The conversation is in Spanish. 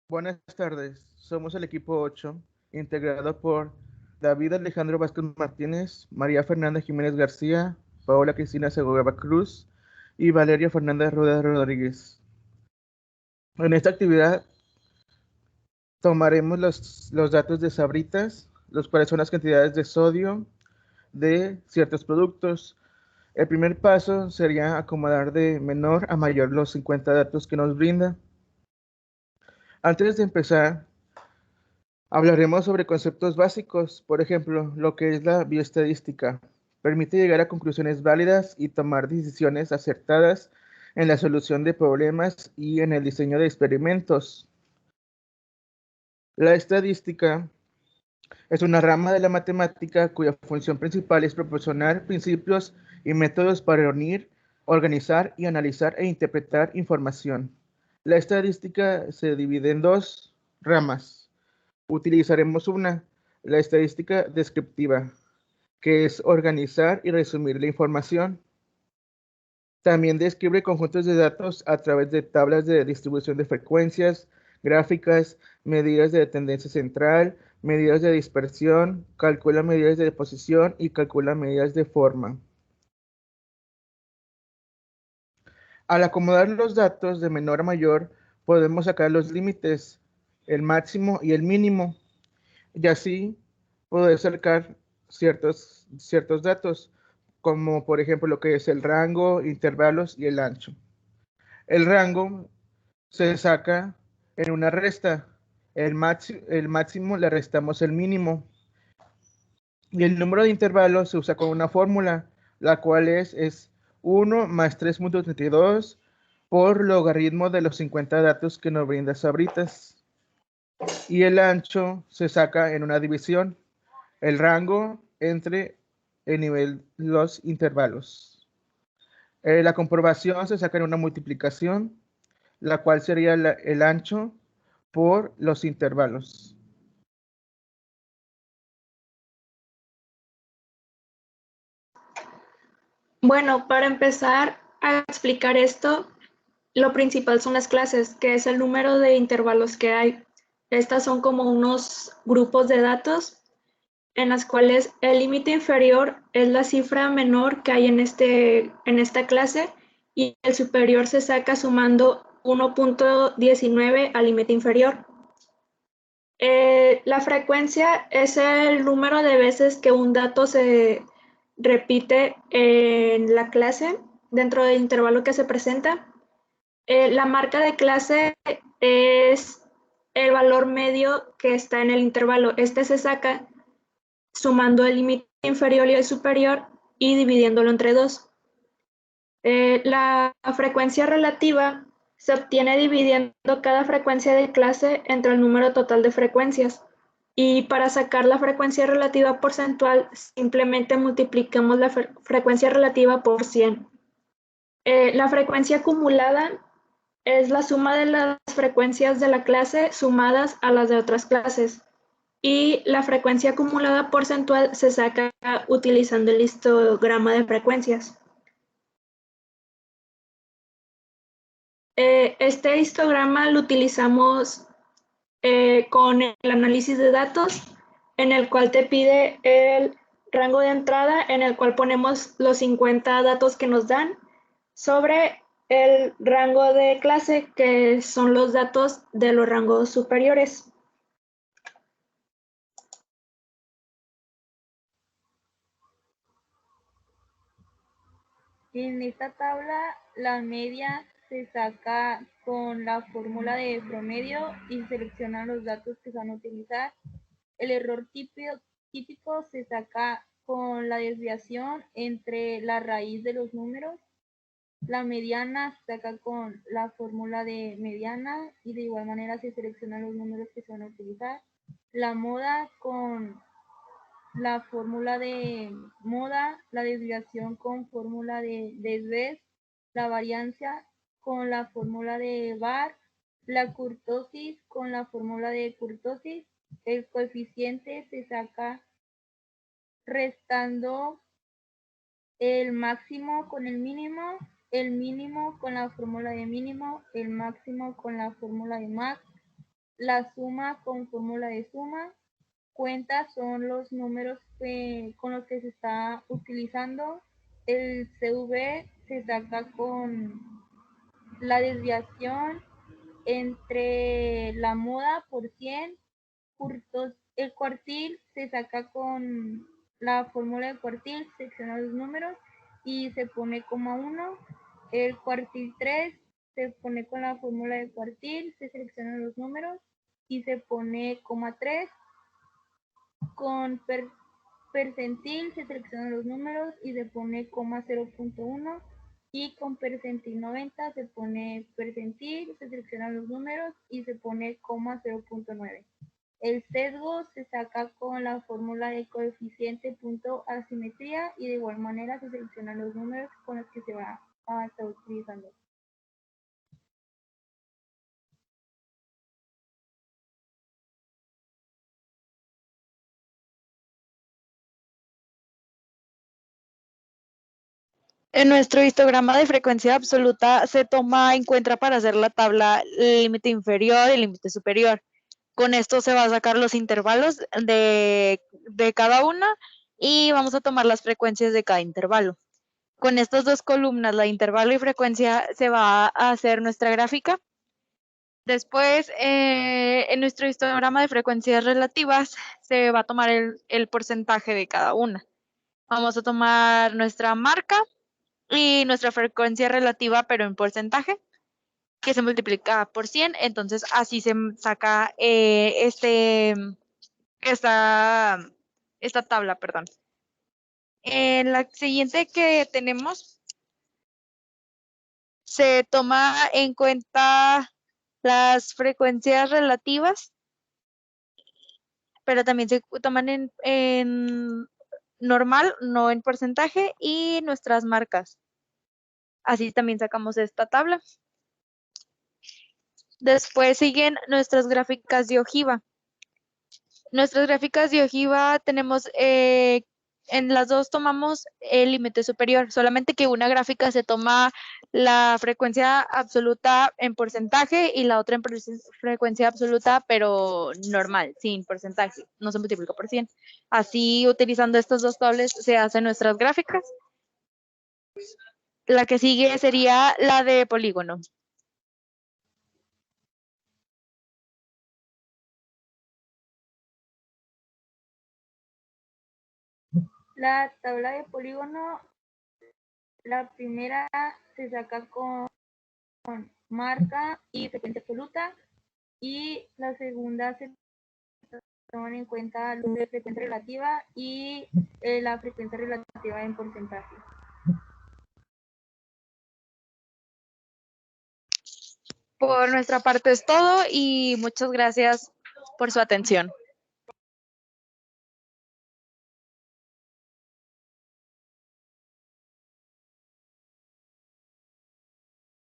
Buenas tardes, somos el equipo 8, integrado por David Alejandro Vázquez Martínez, María Fernanda Jiménez García, Paola Cristina Segovia Cruz y Valeria Fernanda Rueda Rodríguez. En esta actividad tomaremos los datos de Sabritas, los cuales son las cantidades de sodio de ciertos productos. El primer paso sería acomodar de menor a mayor los 50 datos que nos brinda. Antes de empezar, hablaremos sobre conceptos básicos, por ejemplo, lo que es la bioestadística. Permite llegar a conclusiones válidas y tomar decisiones acertadas en la solución de problemas y en el diseño de experimentos. La estadística es una rama de la matemática cuya función principal es proporcionar principios y métodos para reunir, organizar y analizar e interpretar información. La estadística se divide en dos ramas. Utilizaremos una, la estadística descriptiva, que es organizar y resumir la información. También describe conjuntos de datos a través de tablas de distribución de frecuencias, gráficas, medidas de tendencia central, medidas de dispersión, calcula medidas de posición y calcula medidas de forma. Al acomodar los datos de menor a mayor, podemos sacar los límites, el máximo y el mínimo, y así poder sacar ciertos datos, como por ejemplo lo que es el rango, intervalos y el ancho. El rango se saca en una resta. El máximo le restamos el mínimo. Y el número de intervalos se usa con una fórmula, la cual es 1 más 3.32 por logaritmo de los 50 datos que nos brinda Sabritas. Y el ancho se saca en una división, el rango entre el nivel, los intervalos. La comprobación se saca en una multiplicación, la cual sería el ancho por los intervalos. Bueno, para empezar a explicar esto, lo principal son las clases, que es el número de intervalos que hay. Estas son como unos grupos de datos en las cuales el límite inferior es la cifra menor que hay en esta clase y el superior se saca sumando 1.19 al límite inferior. La frecuencia es el número de veces que un dato se repite en la clase dentro del intervalo que se presenta. La marca de clase es el valor medio que está en el intervalo. Este se saca sumando el límite inferior y el superior y dividiéndolo entre 2. La frecuencia relativa se obtiene dividiendo cada frecuencia de clase entre el número total de frecuencias. Y para sacar la frecuencia relativa porcentual, simplemente multiplicamos la frecuencia relativa por 100. La frecuencia acumulada es la suma de las frecuencias de la clase sumadas a las de otras clases. Y la frecuencia acumulada porcentual se saca utilizando el histograma de frecuencias. Este histograma lo utilizamos con el análisis de datos, en el cual te pide el rango de entrada, en el cual ponemos los 50 datos que nos dan, sobre el rango de clase, que son los datos de los rangos superiores. En esta tabla, la media se saca con la fórmula de promedio y se seleccionan los datos que se van a utilizar. El error típico se saca con la desviación entre la raíz de los números. La mediana se saca con la fórmula de mediana y de igual manera se seleccionan los números que se van a utilizar. La moda con la fórmula de moda, la desviación con fórmula de desvés, la variancia con la fórmula de var, la kurtosis con la fórmula de kurtosis. El coeficiente se saca restando el máximo con el mínimo con la fórmula de mínimo, el máximo con la fórmula de max, La suma con fórmula de suma. Cuenta son los números con los que se está utilizando. El CV se saca con la desviación entre la moda por 100. El cuartil se saca con la fórmula de cuartil, secciona los números y se pone coma 1. El cuartil 3 se pone con la fórmula de cuartil, se seleccionan los números y se pone coma 3. Con percentil se seleccionan los números y se pone coma 0.1. Y con percentil 90 se pone percentil, se seleccionan los números y se pone coma 0.9. El sesgo se saca con la fórmula de coeficiente punto asimetría y de igual manera se seleccionan los números con los que se va a estar utilizando. En nuestro histograma de frecuencia absoluta se toma en cuenta para hacer la tabla el límite inferior y el límite superior. Con esto se va a sacar los intervalos de cada una y vamos a tomar las frecuencias de cada intervalo. Con estas dos columnas, la intervalo y frecuencia, se va a hacer nuestra gráfica. Después, en nuestro histograma de frecuencias relativas, se va a tomar el porcentaje de cada una. Vamos a tomar nuestra marca y nuestra frecuencia relativa, pero en porcentaje, que se multiplica por 100. Entonces, así se saca esta tabla, perdón. En la siguiente que tenemos, se toma en cuenta las frecuencias relativas, pero también se toman en normal, no en porcentaje, y nuestras marcas. Así también sacamos esta tabla. Después siguen nuestras gráficas de ojiva. Nuestras gráficas de ojiva tenemos, en las dos tomamos el límite superior, solamente que una gráfica se toma la frecuencia absoluta en porcentaje y la otra en frecuencia absoluta, pero normal, sin porcentaje, no se multiplica por 100. Así, utilizando estas dos tablas, se hacen nuestras gráficas. La que sigue sería la de polígono. La tabla de polígono, la primera se saca con marca y frecuencia absoluta y la segunda se toman en cuenta la frecuencia relativa y la frecuencia relativa en porcentaje. Por nuestra parte es todo y muchas gracias por su atención.